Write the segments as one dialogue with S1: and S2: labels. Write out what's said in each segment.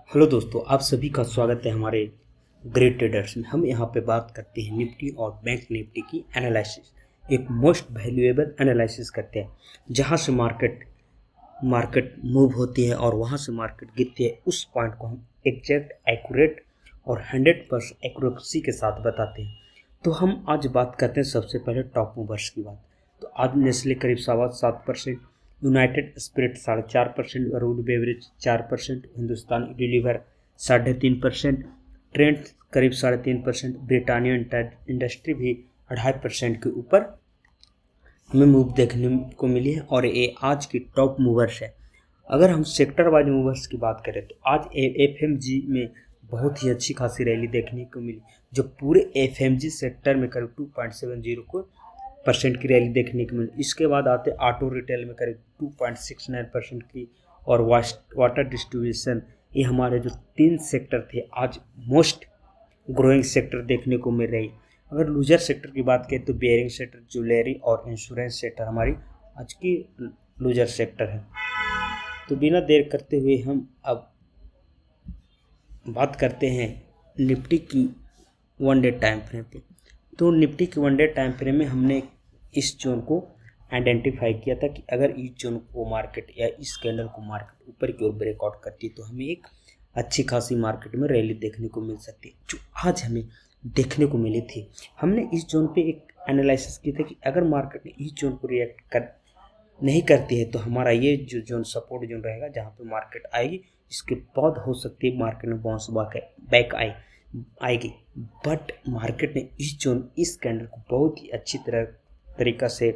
S1: Hello दोस्तों, आप सभी का स्वागत है हमारे ग्रेट ट्रेडर्स में। हम यहाँ पे बात करते हैं निफ्टी और बैंक निफ्टी की एनालिसिस। एक मोस्ट वैल्यूएबल एनालिसिस करते हैं जहाँ से मार्केट मूव होती है और वहाँ से मार्केट गिरती है। उस पॉइंट को हम एग्जैक्ट, एक्यूरेट और 100% एक्यूरेसी के साथ बताते हैं। तो हम आज बात करते हैं सबसे पहले टॉप मूवर्स की बात। तो आज नेस्ले करीब 7.25%, United spirit 4.5%, Varun beverage 4%, Hindustan Unilever 3.5%, Trent करीब 3.5%, ब्रिटानिया इंडस्ट्री भी 2.5% के ऊपर हमें मूव देखने को मिली है और ये आज की टॉप मूवर्स है। अगर हम सेक्टर वाइज मूवर्स की बात करें तो आज एफएमजी में बहुत ही अच्छी खासी रैली देखने को मिली, जो पूरे एफएमजी सेक्टर में करीब 2.70 को परसेंट की रैली देखने को मिली। इसके बाद आते ऑटो रिटेल में करीब 2.69% की, और वाटर डिस्ट्रीब्यूशन। ये हमारे जो 3 सेक्टर थे आज मोस्ट ग्रोइंग सेक्टर देखने को मिल रही। अगर लूजर सेक्टर की बात करें तो बेयरिंग सेक्टर, ज्वेलरी और इंश्योरेंस सेक्टर हमारी आज की लूजर सेक्टर है। तो बिना देर करते हुए हम अब बात करते हैं निफ्टी की 1 डे टाइम फ्रेम पे। तो निफ्टी की 1 डे टाइम फ्रेम में हमने इस जोन को आइडेंटिफाई किया था कि अगर इस जोन को मार्केट या इस कैंडल को मार्केट ऊपर की ओर ब्रेकआउट करती है तो हमें एक अच्छी खासी मार्केट में रैली देखने को मिल सकती है, जो आज हमें देखने को मिली थी। हमने इस जोन पे एक एनालिसिस की था कि अगर मार्केट ने इस जोन को रिएक्ट कर नहीं करती है तो हमारा ये जो जोन सपोर्ट जोन रहेगा जहाँ पे मार्केट आएगी, इसके बाद हो सकती है मार्केट में बाउंस बैक आएगी। बट मार्केट ने इस कैंडल को बहुत ही अच्छी तरीका से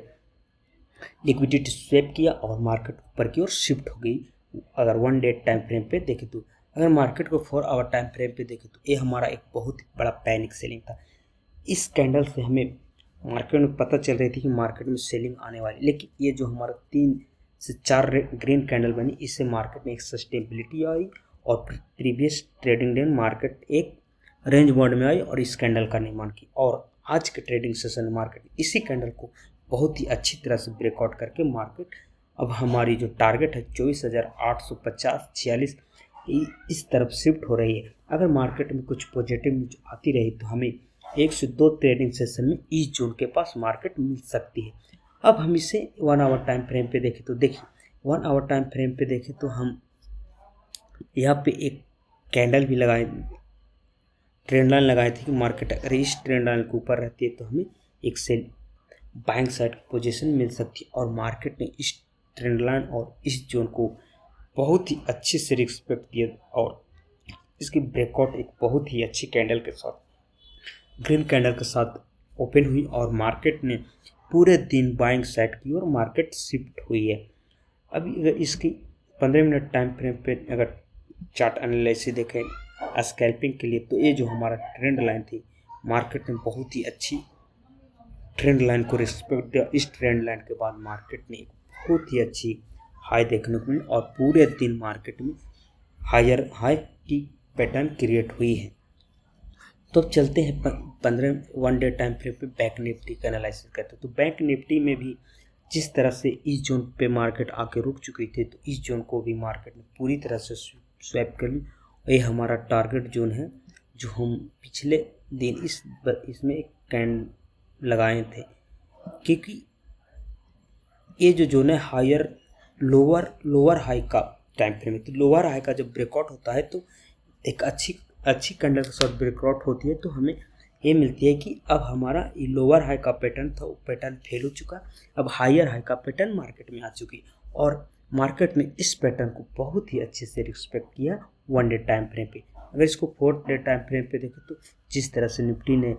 S1: लिक्विडिटी स्वैप किया और मार्केट ऊपर की ओर शिफ्ट हो गई। अगर 1 डे टाइम फ्रेम पे देखें तो, अगर मार्केट को 4 आवर टाइम फ्रेम पे देखें तो ये हमारा एक बहुत ही बड़ा पैनिक सेलिंग था। इस कैंडल से हमें मार्केट में पता चल रही थी कि मार्केट में सेलिंग आने वाली, लेकिन ये जो हमारा 3 से 4 ग्रीन कैंडल बनी, इससे मार्केट में एक सस्टेबिलिटी आई और प्रीवियस ट्रेडिंग डे मार्केट एक रेंज मोड में आई और इस कैंडल का निर्माण की। और आज के ट्रेडिंग सेशन में मार्केट इसी कैंडल को बहुत ही अच्छी तरह से ब्रेकआउट करके मार्केट अब हमारी जो टारगेट है 24,850-46 इस तरफ शिफ्ट हो रही है। अगर मार्केट में कुछ पॉजिटिव न्यूज आती रही तो हमें 1 से 2 ट्रेडिंग सेशन में इस जोन के पास मार्केट मिल सकती है। अब हम इसे 1 आवर टाइम फ्रेम पे देखें तो देखिए 1 आवर टाइम फ्रेम पे देखें तो हम यहाँ पे एक कैंडल भी लगाए, ट्रेंड लाइन लगाए थे कि मार्केट अगर इस ट्रेंड लाइन के ऊपर रहती है तो हमें एक सेल बाइंग साइड की पोजीशन मिल सकती है। और मार्केट ने इस ट्रेंड लाइन और इस जोन को बहुत ही अच्छे से रिस्पेक्ट किया और इसकी ब्रेकआउट एक बहुत ही अच्छी कैंडल के साथ, ग्रीन कैंडल के साथ ओपन हुई और मार्केट ने पूरे दिन बाइंग साइड की और मार्केट शिफ्ट हुई है। अभी अगर इसकी 15 मिनट टाइम फ्रेम पे अगर चार्ट एनालिसिस देखें स्कैल्पिंग के लिए, तो ये जो हमारा ट्रेंड लाइन थी, मार्केट ने बहुत ही अच्छी ट्रेंड लाइन को रिस्पेक्ट दिया। इस ट्रेंड लाइन के बाद मार्केट ने बहुत ही अच्छी हाई देखने को मिली और पूरे दिन मार्केट में हायर हाई की पैटर्न क्रिएट हुई है। तो अब चलते हैं 1 डे टाइम फ्रेम पे बैंक निफ्टी का एनालिसिस करते हैं। तो बैंक निफ्टी में भी जिस तरह से इस जोन पे मार्केट आके रुक चुकी थी, तो इस जोन को भी मार्केट ने पूरी तरह से स्वैप कर ली। ये हमारा टारगेट जोन है जो हम पिछले दिन इसमें एक कैंड लगाए थे, क्योंकि ये जो जोन है हायर लोअर हाई का टाइम फ्रेम है। तो लोअर हाई का जब ब्रेकआउट होता है तो एक अच्छी कैंडल के साथ ब्रेकआउट होती है, तो हमें ये मिलती है कि अब हमारा ये लोअर हाई का पैटर्न था वो पैटर्न फेल हो चुका, अब हायर हाई का पैटर्न मार्केट में आ चुकी। और मार्केट ने इस पैटर्न को बहुत ही अच्छे से रिस्पेक्ट किया 1 डे टाइम फ्रेम पे। अगर इसको 4 डे टाइम फ्रेम पे देखें तो जिस तरह से निफ्टी ने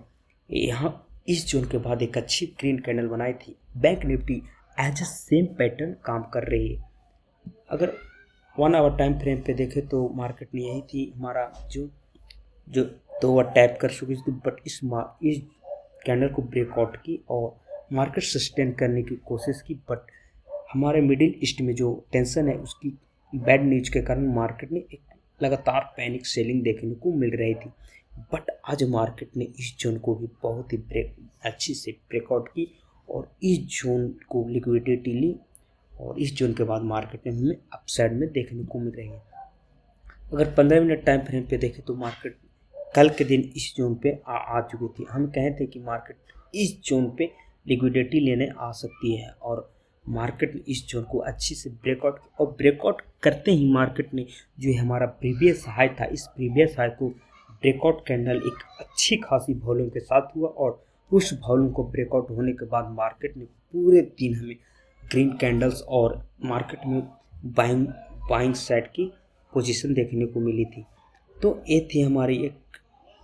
S1: यहाँ इस जोन के बाद एक अच्छी ग्रीन कैंडल बनाई थी, bank Nifty as a same pattern काम कर रही है। अगर 1 आवर टाइम फ्रेम पे देखें तो मार्केट ने यही थी हमारा जो तो वह टैप कर चुकी थी, बट इस कैंडल को ब्रेकआउट की और मार्केट सस्टेन करने की कोशिश की। बट हमारे मिडिल ईस्ट में जो टेंशन है उसकी बैड न्यूज के कारण मार्केट ने एक लगातार पैनिक सेलिंग देखने को मिल रही थी। बट आज मार्केट ने इस जोन को भी बहुत ही अच्छी से ब्रेकआउट की और इस जोन को लिक्विडिटी ली और इस जोन के बाद मार्केट में हमें अपसाइड में देखने को मिल रही है। अगर 15 मिनट टाइम फ्रेम पे देखें तो मार्केट कल के दिन इस जोन पे आ चुकी थी। हम कहे थे कि मार्केट इस जोन पे लिक्विडिटी लेने आ सकती है और मार्केट ने इस जोन को अच्छी से ब्रेकआउट, और ब्रेकआउट करते ही मार्केट ने जो हमारा प्रीवियस हाई था, इस प्रीवियस हाई को ब्रेकआउट कैंडल एक अच्छी खासी वॉल्यूम के साथ हुआ और उस वॉल्यूम को ब्रेकआउट होने के बाद मार्केट ने पूरे दिन हमें ग्रीन कैंडल्स और मार्केट में बाइंग साइड की पोजीशन देखने को मिली थी। तो ये थी हमारी एक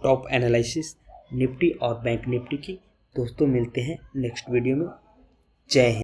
S1: टॉप एनालिसिस निफ्टी और बैंक निफ्टी की। दोस्तों मिलते हैं नेक्स्ट वीडियो में। जय हिंद।